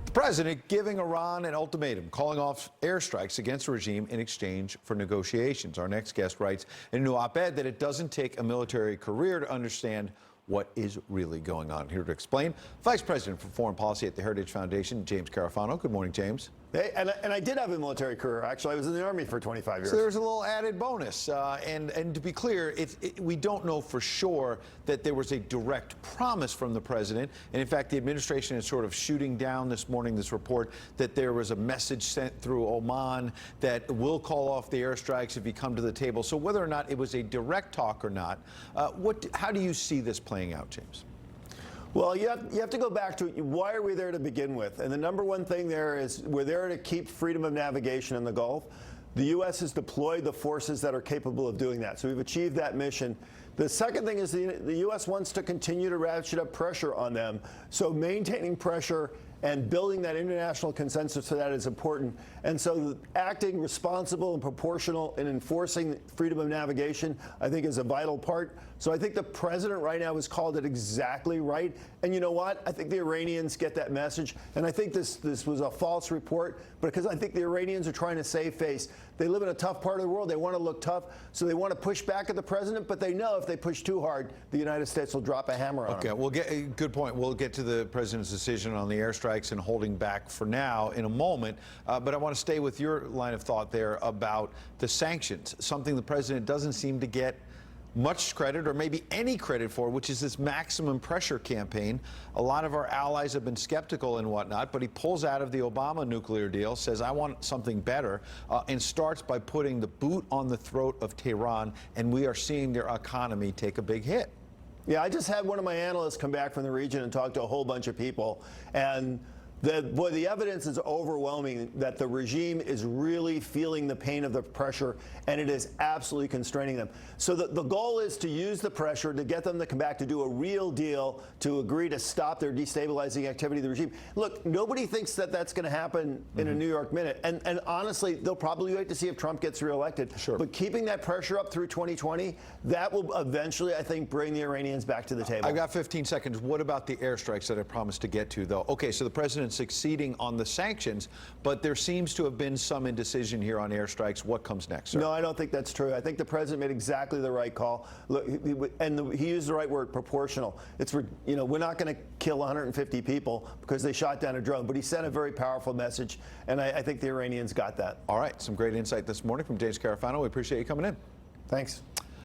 The president giving Iran an ultimatum, calling off airstrikes against the regime in exchange for negotiations. Our next guest writes in a new op-ed that it doesn't take a military career to understand what is really going on. Here to explain, Vice President for Foreign Policy at the Heritage Foundation, James Carafano. Good morning, James. Hey, and I did have a military career. Actually, I was in the Army for 25 years. So there's a little added bonus. And to be clear, we don't know for sure that there was a direct promise from the president. And in fact, the administration is sort of shooting down this morning this report that there was a message sent through Oman that will call off the airstrikes if you come to the table. So whether or not it was a direct talk or not, how do you see this playing out, James? Well, you have to go back to why are we there to begin with? And the number one thing there is we're there to keep freedom of navigation in the Gulf. The U.S. has deployed the forces that are capable of doing that. So we've achieved that mission. The second thing is the U.S. wants to continue to ratchet up pressure on them. So maintaining pressure and building that international consensus for that is important. And so acting responsible and proportional in enforcing freedom of navigation, I think, is a vital part. So I think the president right now has called it exactly right. And you know what? I think the Iranians get that message. And I think this was a false report because I think the Iranians are trying to save face. They live in a tough part of the world. They want to look tough. So they want to push back at the president. But they know if they push too hard, the United States will drop a hammer on them. Okay, good point. We'll get to the president's decision on the airstrikes and holding back for now in a moment. But I want to stay with your line of thought there about the sanctions, something the president doesn't seem to get much credit or maybe any credit for, which is this maximum pressure campaign. A lot of our allies have been skeptical and whatnot, but he pulls out of the Obama nuclear deal, says, I want something better, and starts by putting the boot on the throat of Tehran, and we are seeing their economy take a big hit. Yeah, I just had one of my analysts come back from the region and talk to a whole bunch of people, and the evidence is overwhelming that the regime is really feeling the pain of the pressure, and it is absolutely constraining them. So the goal is to use the pressure to get them to come back to do a real deal, to agree to stop their destabilizing activity of the regime. Look, nobody thinks that that's going to happen in a New York minute. And honestly, they'll probably wait to see if Trump gets reelected. Sure. But keeping that pressure up through 2020, that will eventually, I think, bring the Iranians back to the table. I've got 15 seconds. What about the airstrikes that I promised to get to, though? Okay, so the president succeeding on the sanctions, but there seems to have been some indecision here on airstrikes. What comes next, sir? No, I don't think that's true. I think the president made exactly the right call. Look, he used the right word, proportional. It's, we're not going to kill 150 people because they shot down a drone, but he sent a very powerful message, and I think the Iranians got that. All right, some great insight this morning from James Carafano. We appreciate you coming in. Thanks.